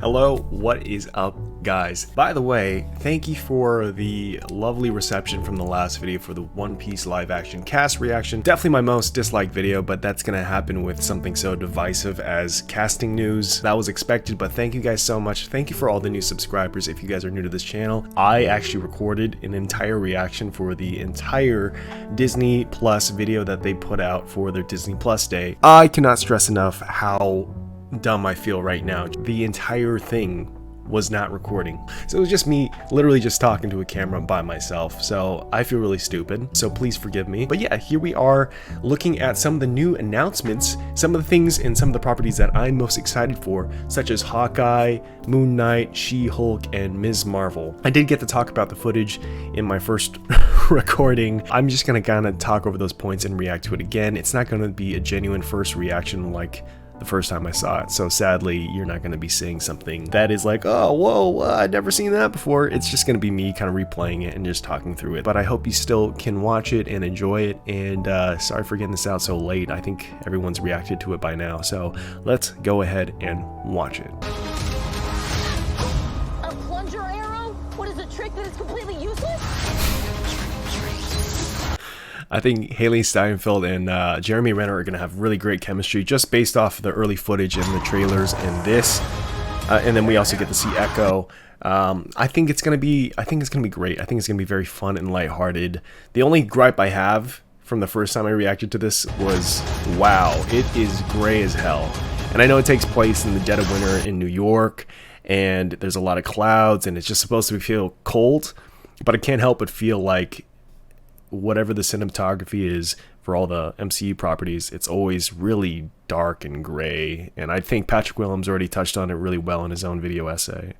Hello, what is up, guys? By the way, thank you for the lovely reception from the last video for the One Piece live action cast reaction. Definitely my most disliked video, but that's gonna happen with something so divisive as casting news. That was expected, but thank you guys so much. Thank you for all the new subscribers. If you guys are new to this channel, I actually recorded an entire reaction for the entire Disney Plus video that they put out for their Disney Plus day. I cannot stress enough how dumb I feel right now. The entire thing was not recording, so it was just me literally just talking to a camera by myself, so I feel really stupid, so please forgive me. But yeah, here we are looking at some of the new announcements, some of the things and some of the properties that I'm most excited for, such as Hawkeye, Moon Knight, She-Hulk, and Ms. Marvel. I did get to talk about the footage in my first recording. I'm just gonna kind of talk over those points and react to it again. It's not gonna be a genuine first reaction like the first time I saw it, so sadly you're not going to be seeing something that is like, oh whoa, I'd never seen that before. It's just going to be me kind of replaying it and just talking through it. But I hope you still can watch it and enjoy it, and sorry for getting this out so late. I think everyone's reacted to it by now, so let's go ahead and watch it. A plunger arrow? What is a trick that is completely useless? I think Haley Steinfeld and Jeremy Renner are going to have really great chemistry just based off the early footage and the trailers and this. And then we also get to see Echo. I think it's going to be great. I think it's going to be very fun and lighthearted. The only gripe I have from the first time I reacted to this was, wow, it is gray as hell. And I know it takes place in the dead of winter in New York, and there's a lot of clouds, and it's just supposed to feel cold, but I can't help but feel like whatever the cinematography is for all the MCU properties, it's always really dark and gray, and I think Patrick Willems already touched on it really well in his own video essay.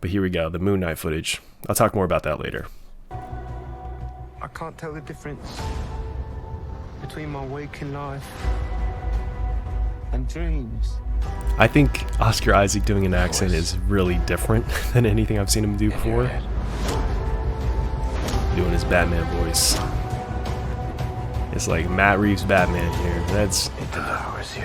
But here we go, the Moon Knight footage. I'll talk more about that later. I can't tell the difference between my waking life and dreams. I think Oscar Isaac doing an accent is really different than anything I've seen him do before. Doing his Batman voice. It's like Matt Reeves Batman here. That's it devours you.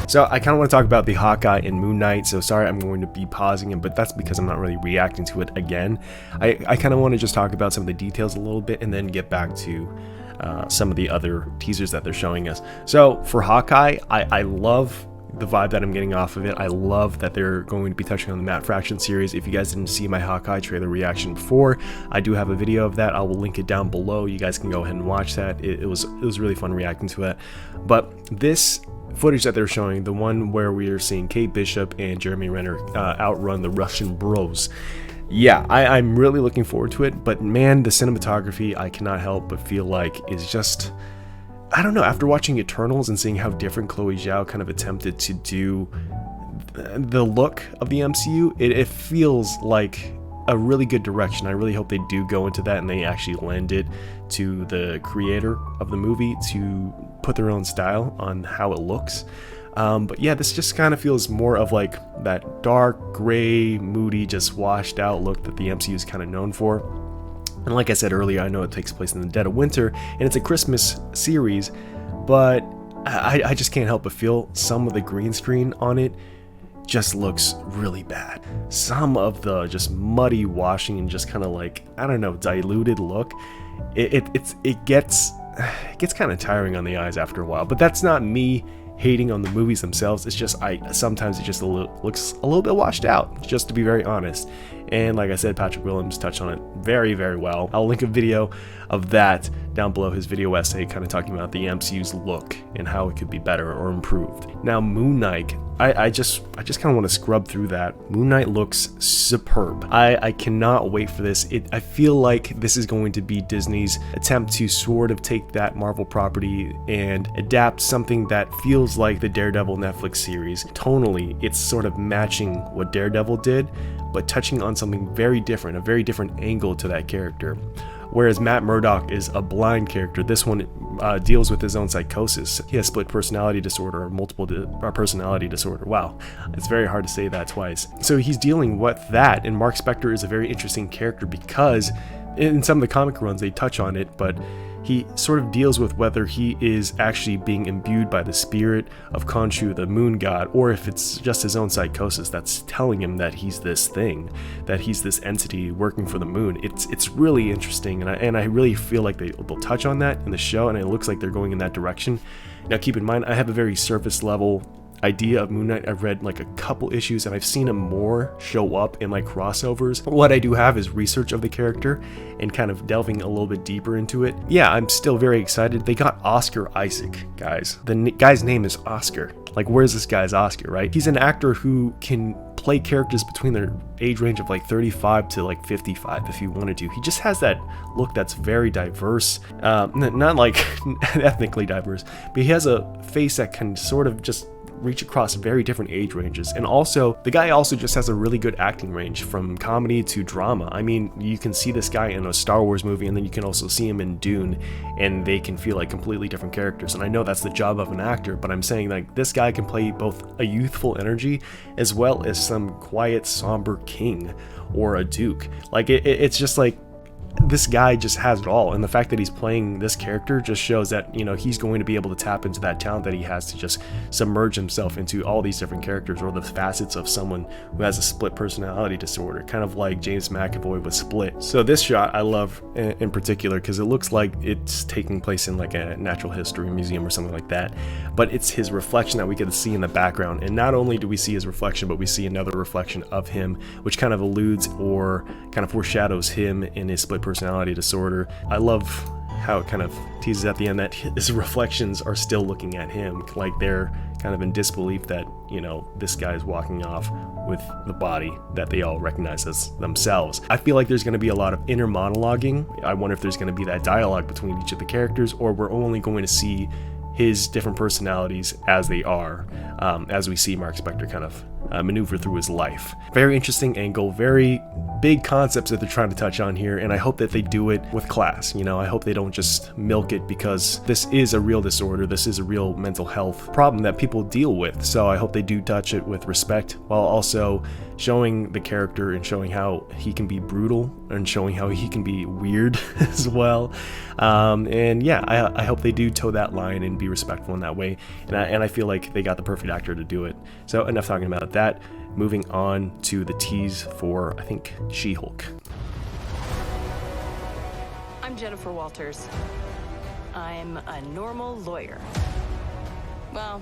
So I kind of want to talk about the Hawkeye and Moon Knight, so sorry I'm going to be pausing it, but that's because I'm not really reacting to it again. I kind of want to just talk about some of the details a little bit and then get back to some of the other teasers that they're showing us. So for Hawkeye, I love the vibe that I'm getting off of it. I love that they're going to be touching on the Matt Fraction series. If you guys didn't see my Hawkeye trailer reaction before, I do have a video of that. I will link it down below. You guys can go ahead and watch that. It was really fun reacting to it. But this footage that they're showing, the one where we are seeing Kate Bishop and Jeremy Renner outrun the Russian bros, yeah, I'm really looking forward to it. But man, the cinematography, I cannot help but feel like is just, I don't know, after watching Eternals and seeing how different Chloe Zhao kind of attempted to do the look of the MCU, it feels like a really good direction. I really hope they do go into that and they actually lend it to the creator of the movie to put their own style on how it looks. But yeah, this just kind of feels more of like that dark, gray, moody, just washed out look that the MCU is kind of known for. And like I said earlier, I know it takes place in the dead of winter, and it's a Christmas series, but I just can't help but feel some of the green screen on it just looks really bad. Some of the just muddy washing and just kind of like, I don't know, diluted look, it gets kind of tiring on the eyes after a while. But that's not me hating on the movies themselves. It's just sometimes it just looks a little bit washed out, just to be very honest. And like I said, Patrick Willems touched on it very, very well. I'll link a video of that down below, his video essay kind of talking about the MCU's look and how it could be better or improved. Now Moon Knight, I just kind of want to scrub through that. Moon Knight looks superb. I cannot wait for this. I feel like this is going to be Disney's attempt to sort of take that Marvel property and adapt something that feels like the Daredevil Netflix series. Tonally, it's sort of matching what Daredevil did, but touching on something very different, a very different angle to that character. Whereas Matt Murdock is a blind character, this one deals with his own psychosis. He has split personality disorder or multiple personality disorder. Wow, it's very hard to say that twice. So he's dealing with that, and Mark Spector is a very interesting character because in some of the comic runs they touch on it, but he sort of deals with whether he is actually being imbued by the spirit of Khonshu, the moon god, or if it's just his own psychosis that's telling him that he's this thing, that he's this entity working for the moon. It's really interesting, and I really feel like they'll touch on that in the show, and it looks like they're going in that direction. Now keep in mind, I have a very surface level idea of Moon Knight. I've read like a couple issues and I've seen him more show up in like crossovers. What I do have is research of the character and kind of delving a little bit deeper into it. Yeah, I'm still very excited. They got Oscar Isaac, guys. The guy's name is Oscar. Like, where's this guy's Oscar, right? He's an actor who can play characters between their age range of like 35 to like 55 if he wanted to. He just has that look that's very diverse, not like ethnically diverse, but he has a face that can sort of just reach across very different age ranges. And also, the guy also just has a really good acting range from comedy to drama. I mean, you can see this guy in a Star Wars movie, and then you can also see him in Dune, and they can feel like completely different characters. And I know that's the job of an actor, but I'm saying like this guy can play both a youthful energy as well as some quiet, somber king or a duke. Like it's just like, this guy just has it all, and the fact that he's playing this character just shows that, you know, he's going to be able to tap into that talent that he has to just submerge himself into all these different characters, or the facets of someone who has a split personality disorder, kind of like James McAvoy with Split. So this shot I love in particular because it looks like it's taking place in like a natural history museum or something like that, but it's his reflection that we get to see in the background. And not only do we see his reflection, but we see another reflection of him, which kind of alludes or kind of foreshadows him in his split personality disorder. I love how it kind of teases at the end that his reflections are still looking at him, like they're kind of in disbelief that, you know, this guy is walking off with the body that they all recognize as themselves. I feel like there's going to be a lot of inner monologuing. I wonder if there's going to be that dialogue between each of the characters, or we're only going to see his different personalities as they are, as we see Mark Spector kind of maneuver through his life. Very interesting angle, very big concepts that they're trying to touch on here, and I hope that they do it with class. You know, I hope they don't just milk it, because this is a real disorder, this is a real mental health problem that people deal with. So I hope they do touch it with respect, while also showing the character and showing how he can be brutal and showing how he can be weird as well. And yeah, I hope they do toe that line and be respectful in that way. And I feel like they got the perfect actor to do it. So enough talking about that. Moving on to the tease for, I think, She-Hulk. I'm Jennifer Walters. I'm a normal lawyer. Well,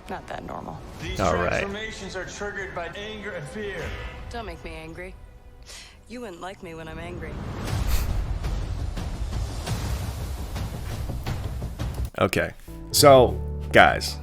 not that normal. These All right. transformations are triggered by anger and fear. Don't make me angry. You wouldn't like me when I'm angry. Okay, so guys,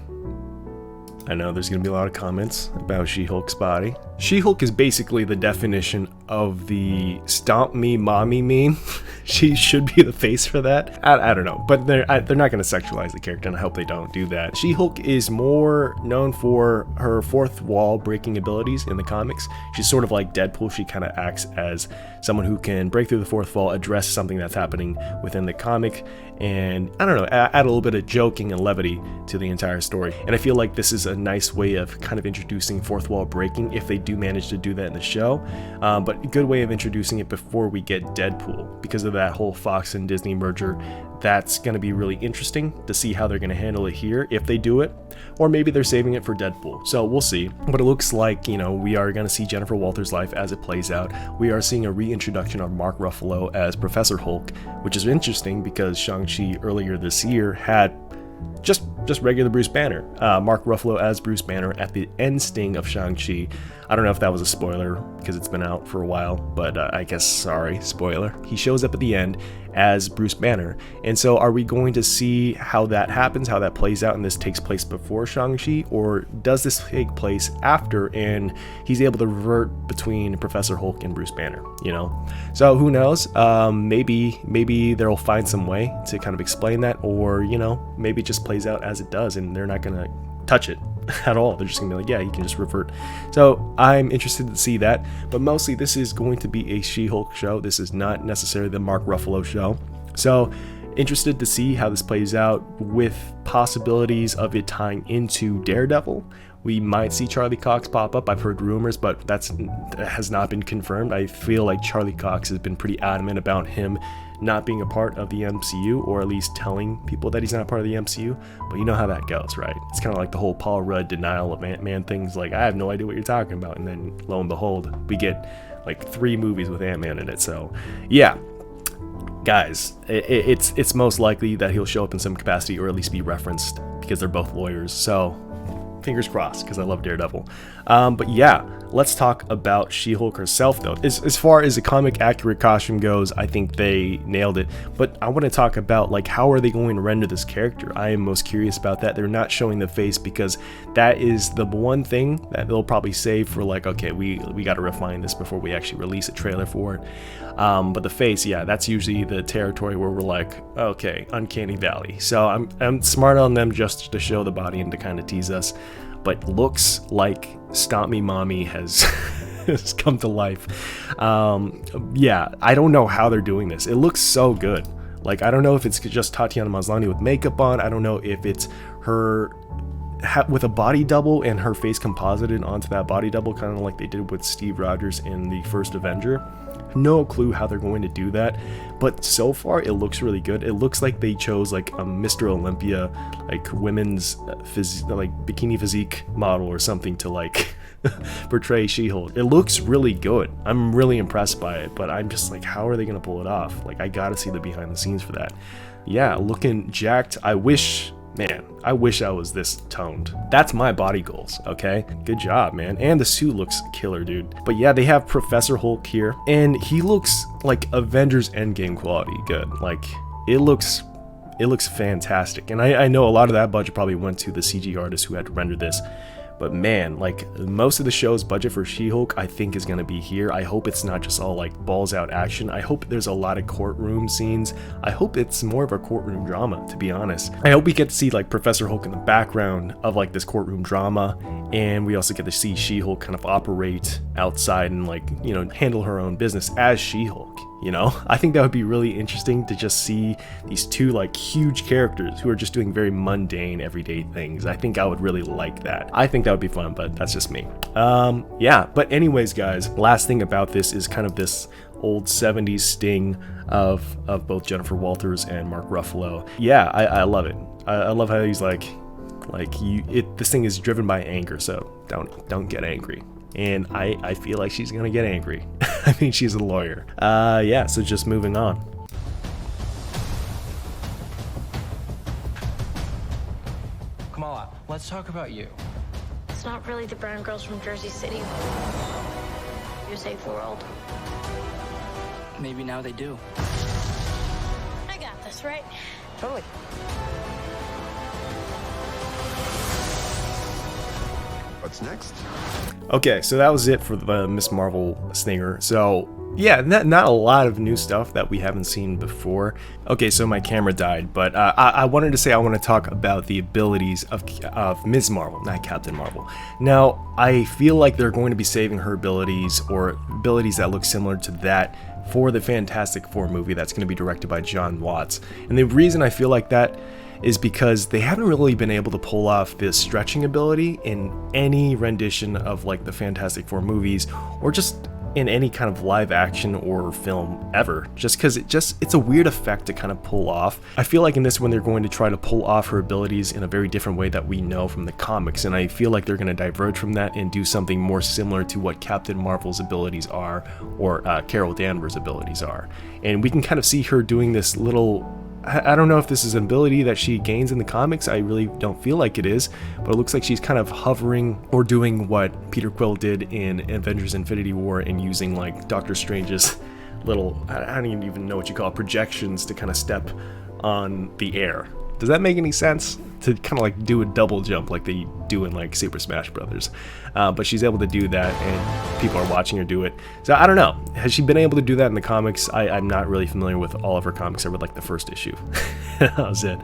I know there's going to be a lot of comments about She-Hulk's body. She-Hulk is basically the definition of the stomp me mommy meme. She should be the face for that. I don't know, but they're not going to sexualize the character, and I hope they don't do that. She-Hulk is more known for her fourth wall breaking abilities in the comics. She's sort of like Deadpool. She kind of acts as someone who can break through the fourth wall, address something that's happening within the comic, and I don't know, add a little bit of joking and levity to the entire story. And I feel like this is a nice way of kind of introducing fourth wall breaking, if they do manage to do that in the show, but a good way of introducing it before we get Deadpool, because of that whole Fox and Disney merger. That's going to be really interesting to see how they're going to handle it here, if they do it, or maybe they're saving it for Deadpool. So we'll see. But it looks like, you know, we are going to see Jennifer Walters' life as it plays out. We are seeing a reintroduction of Mark Ruffalo as Professor Hulk, which is interesting because Shang-Chi earlier this year had just regular Bruce Banner. Mark Ruffalo as Bruce Banner at the end sting of Shang-Chi. I don't know if that was a spoiler because it's been out for a while, but I guess, sorry, spoiler. He shows up at the end as Bruce Banner. And so are we going to see how that happens, how that plays out, and this takes place before Shang-Chi, or does this take place after and he's able to revert between Professor Hulk and Bruce Banner, you know? So who knows? Maybe they'll find some way to kind of explain that, or, you know, maybe it just plays out as it does and they're not gonna touch it at all. They're just gonna be like, yeah, you can just revert. So I'm interested to see that, but mostly this is going to be a She-Hulk show. This is not necessarily the Mark Ruffalo show. So interested to see how this plays out, with possibilities of it tying into Daredevil. We might see Charlie Cox pop up. I've heard rumors, but that has not been confirmed. I feel like Charlie Cox has been pretty adamant about him not being a part of the MCU, or at least telling people that he's not part of the MCU. But you know how that goes, right? It's kind of like the whole Paul Rudd denial of Ant-Man thing's like, I have no idea what you're talking about, and then lo and behold, we get like 3 movies with Ant-Man in it. So yeah, guys, it's most likely that he'll show up in some capacity, or at least be referenced, because they're both lawyers. So fingers crossed, because I love Daredevil. But yeah, let's talk about She-Hulk herself, though. As far as the comic accurate costume goes, I think they nailed it. But I want to talk about, like, how are they going to render this character? I am most curious about that. They're not showing the face, because that is the one thing that they'll probably save for, like, okay, we got to refine this before we actually release a trailer for it. But the face, yeah, that's usually the territory where we're like, okay, Uncanny Valley. So I'm smart on them just to show the body and to kind of tease us. But looks like Stomp Me Mommy has has come to life. Yeah, I don't know how they're doing this. It looks so good. Like, I don't know if it's just Tatiana Maslany with makeup on. I don't know if it's her with a body double and her face composited onto that body double, kind of like they did with Steve Rogers in the first Avenger. No clue how they're going to do that, but so far it looks really good. It looks like they chose like a Mr. Olympia, like women's like bikini physique model or something to like portray She-Hulk. It looks really good. I'm really impressed by it, but I'm just like, how are they going to pull it off? Like, I gotta see the behind the scenes for that. Yeah, looking jacked. I wish I was this toned. That's my body goals, okay? Good job, man. And the suit looks killer, dude. But yeah, they have Professor Hulk here, and he looks like Avengers Endgame quality good. Like, it looks fantastic. And I know a lot of that budget probably went to the CG artists who had to render this. But man, like, most of the show's budget for She-Hulk, I think, is going to be here. I hope it's not just all like balls out action. I hope there's a lot of courtroom scenes. I hope it's more of a courtroom drama, to be honest. I hope we get to see like Professor Hulk in the background of like this courtroom drama. And we also get to see She-Hulk kind of operate outside and, like, you know, handle her own business as She-Hulk. You know, I think that would be really interesting to just see these two like huge characters who are just doing very mundane everyday things. I think I would really like that. I think that would be fun, but that's just me. Yeah, but anyways, guys, last thing about this is kind of this old 70s sting of both Jennifer Walters and Mark Ruffalo. Yeah, I love it. I love how he's like this thing is driven by anger, so don't get angry. And I feel like she's gonna get angry. I mean, she's a lawyer. Yeah, so just moving on. Kamala, let's talk about you. It's not really the brown girls from Jersey City who save the world. Maybe now they do. I got this, right? Totally. What's next? Okay, so that was it for the Miss Marvel stinger. So yeah, not a lot of new stuff that we haven't seen before. Okay, so my camera died, but I wanted to say I want to talk about the abilities of Ms. Marvel, not Captain Marvel. Now, I feel like they're going to be saving her abilities, or abilities that look similar to that, for the Fantastic Four movie that's going to be directed by John Watts. And the reason I feel like that is because they haven't really been able to pull off this stretching ability in any rendition of like the Fantastic Four movies, or just in any kind of live action or film ever, just because it's a weird effect to kind of pull off. I feel like in this one they're going to try to pull off her abilities in a very different way that we know from the comics, and I feel like they're going to diverge from that and do something more similar to what Captain Marvel's abilities are, or Carol Danvers' abilities are. And we can kind of see her doing this little, I don't know if this is an ability that she gains in the comics. I really don't feel like it is, but it looks like she's kind of hovering or doing what Peter Quill did in Avengers Infinity War, and using like Doctor Strange's little, I don't even know what you call it, projections to kind of step on the air. Does that make any sense? To kind of like do a double jump like they do in like Super Smash Brothers. But she's able to do that, and people are watching her do it. So I don't know. Has she been able to do that in the comics? I'm not really familiar with all of her comics. I read like the first issue. That was it.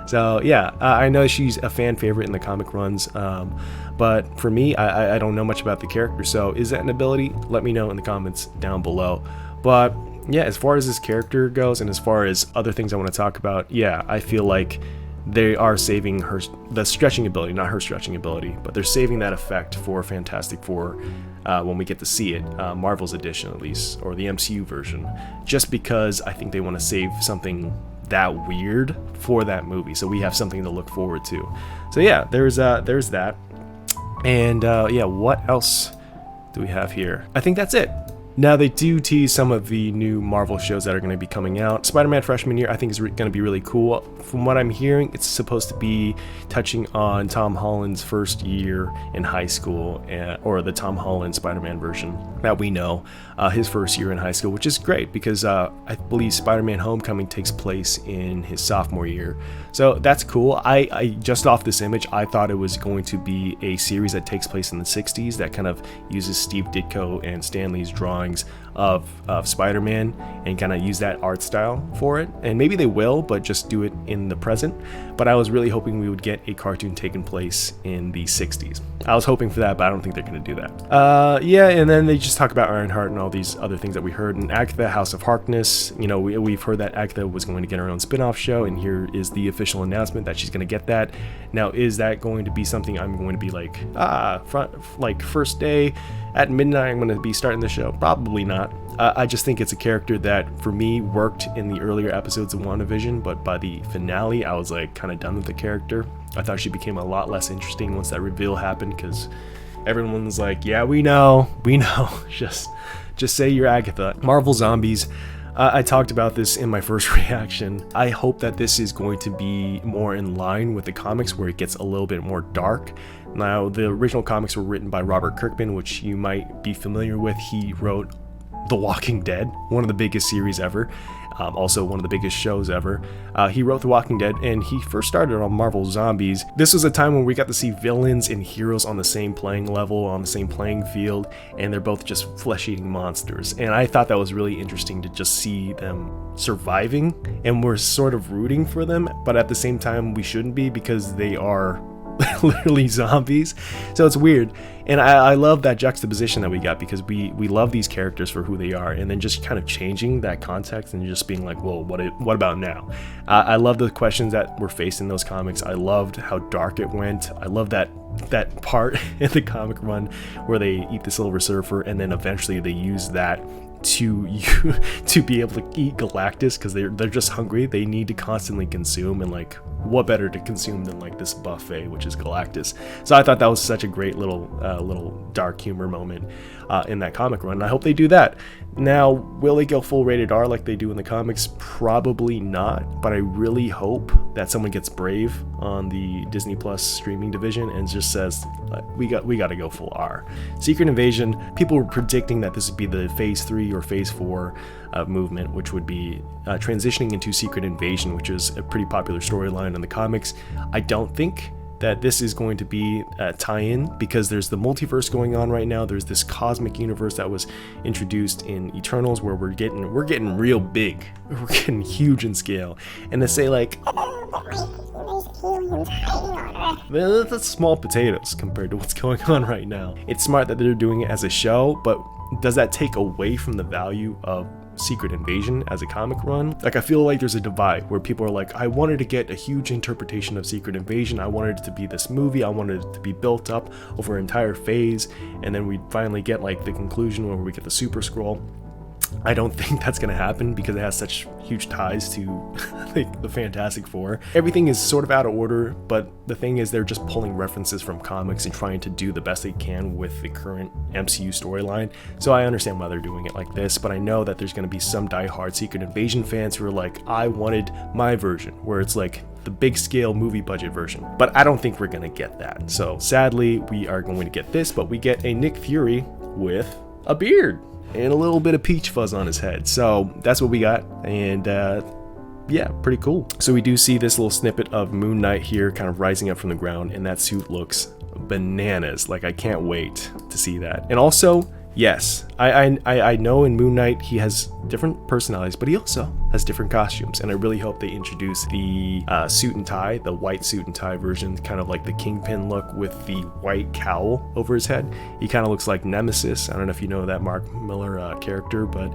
So yeah, I know she's a fan favorite in the comic runs. But for me, I don't know much about the character. So is that an ability? Let me know in the comments down below. But yeah, as far as this character goes, and as far as other things I want to talk about, yeah, I feel like they are saving the stretching ability, not her stretching ability, but they're saving that effect for Fantastic Four when we get to see it, Marvel's edition at least, or the MCU version, just because I think they want to save something that weird for that movie, so we have something to look forward to. So yeah, there's that, and yeah, what else do we have here? I think that's it. Now, they do tease some of the new Marvel shows that are going to be coming out. Spider-Man Freshman Year, I think, is going to be really cool. From what I'm hearing, it's supposed to be touching on Tom Holland's first year in high school, or the Tom Holland Spider-Man version that we know, his first year in high school, which is great because I believe Spider-Man Homecoming takes place in his sophomore year. So that's cool. I just off this image, I thought it was going to be a series that takes place in the 60s that kind of uses Steve Ditko and Stan Lee's drawings of Spider-Man and kind of use that art style for it. And maybe they will, but just do it in the present. But I was really hoping we would get a cartoon taking place in the 60s. I was hoping for that, but I don't think they're going to do that. Yeah, and then they just talk about Ironheart and all these other things that we heard. And Agatha, House of Harkness, you know, we've heard that Agatha was going to get her own spin-off show, and here is the official announcement that she's going to get that. Now, is that going to be something I'm going to be like, first day at midnight I'm going to be starting the show? Probably not. I just think it's a character that, for me, worked in the earlier episodes of WandaVision, but by the finale, I was like kind of done with the character. I thought she became a lot less interesting once that reveal happened, because everyone was like, yeah, we know, just say you're Agatha. Marvel Zombies, I talked about this in my first reaction. I hope that this is going to be more in line with the comics, where it gets a little bit more dark. Now, the original comics were written by Robert Kirkman, which you might be familiar with. He wrote The Walking Dead, one of the biggest series ever, also one of the biggest shows ever. He wrote The Walking Dead, and he first started on Marvel Zombies. This was a time when we got to see villains and heroes on the same playing level, on the same playing field, and they're both just flesh-eating monsters. And I thought that was really interesting to just see them surviving, and we're sort of rooting for them, but at the same time we shouldn't be, because they are literally zombies. So it's weird, and I love that juxtaposition that we got, because we love these characters for who they are, and then just kind of changing that context and just being like, well, what about now? I love the questions that were faced in those comics. I loved how dark it went. I love that part in the comic run where they eat the Silver Surfer, and then eventually they use that to be able to eat Galactus, because they're just hungry. They need to constantly consume, and like, what better to consume than like this buffet, which is Galactus. So I thought that was such a great little dark humor moment in that comic run, and I hope they do that. Now, will they go full rated R like they do in the comics? Probably not, but I really hope that someone gets brave on the Disney Plus streaming division and just says, we got to go full R. Secret Invasion, people were predicting that this would be the Phase 3 or Phase 4 movement, which would be transitioning into Secret Invasion, which is a pretty popular storyline in the comics. I don't think that this is going to be a tie-in, because there's the multiverse going on right now. There's this cosmic universe that was introduced in Eternals, where we're getting real big. We're getting huge in scale. And to say like, that's small potatoes compared to what's going on right now. It's smart that they're doing it as a show, but does that take away from the value of Secret Invasion as a comic run? Like, I feel like there's a divide where people are like, I wanted to get a huge interpretation of Secret Invasion. I wanted it to be this movie. I wanted it to be built up over an entire phase, and then we finally get like the conclusion where we get the Super Scroll. I don't think that's going to happen, because it has such huge ties to like the Fantastic Four. Everything is sort of out of order, but the thing is, they're just pulling references from comics and trying to do the best they can with the current MCU storyline. So I understand why they're doing it like this, but I know that there's going to be some diehard Secret Invasion fans who are like, I wanted my version, where it's like the big scale movie budget version. But I don't think we're going to get that. So sadly, we are going to get this, but we get a Nick Fury with a beard and a little bit of peach fuzz on his head. So that's what we got, and yeah, pretty cool. So we do see this little snippet of Moon Knight here kind of rising up from the ground, and that suit looks bananas. Like, I can't wait to see that. And also, yes, I know in Moon Knight he has different personalities, but he also has different costumes, and I really hope they introduce the suit and tie, the white suit and tie version, kind of like the Kingpin look with the white cowl over his head. He kind of looks like Nemesis. I don't know if you know that Mark Miller character, but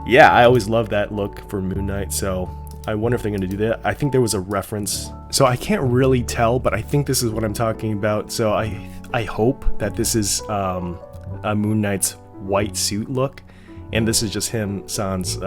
yeah, I always love that look for Moon Knight, so I wonder if they're going to do that. I think there was a reference, so I can't really tell, but I think this is what I'm talking about. So I hope that this is a Moon Knight's white suit look, and this is just him sans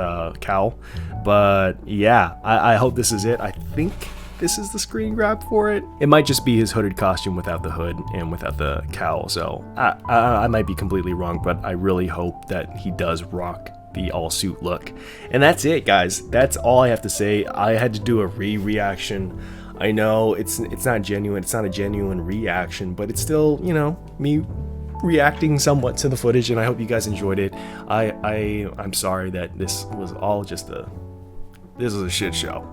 cowl. But yeah, I hope this is it. I think this is the screen grab for it. It might just be his hooded costume without the hood and without the cowl, so I might be completely wrong, but I really hope that he does rock the all suit look. And that's it, guys. That's all I have to say. I had to do a reaction. I know it's not genuine, it's not a genuine reaction, but it's still, you know, me reacting somewhat to the footage, and I hope you guys enjoyed it. I'm sorry that this was all just this is a shit show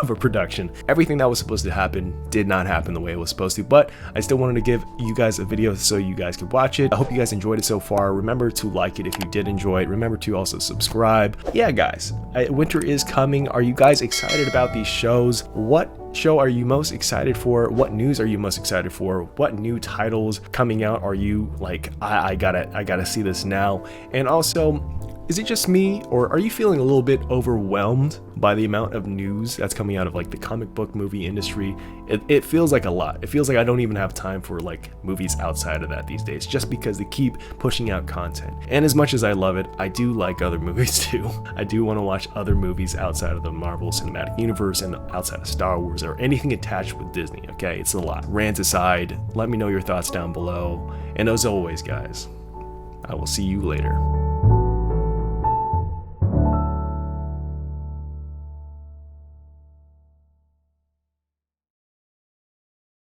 of a production. Everything that was supposed to happen did not happen the way it was supposed to, but I still wanted to give you guys a video so you guys could watch it. I hope you guys enjoyed it so far. Remember to like it if you did enjoy it. Remember to also subscribe. Yeah, guys, winter is coming. Are you guys excited about these shows? What show are you most excited for? What news are you most excited for? What new titles coming out are you like, I gotta see this now? And also, is it just me, or are you feeling a little bit overwhelmed by the amount of news that's coming out of like the comic book movie industry? It feels like a lot. It feels like I don't even have time for like movies outside of that these days, just because they keep pushing out content. And as much as I love it, I do like other movies too. I do want to watch other movies outside of the Marvel Cinematic Universe and outside of Star Wars or anything attached with Disney, okay? It's a lot. Rants aside, let me know your thoughts down below. And as always, guys, I will see you later.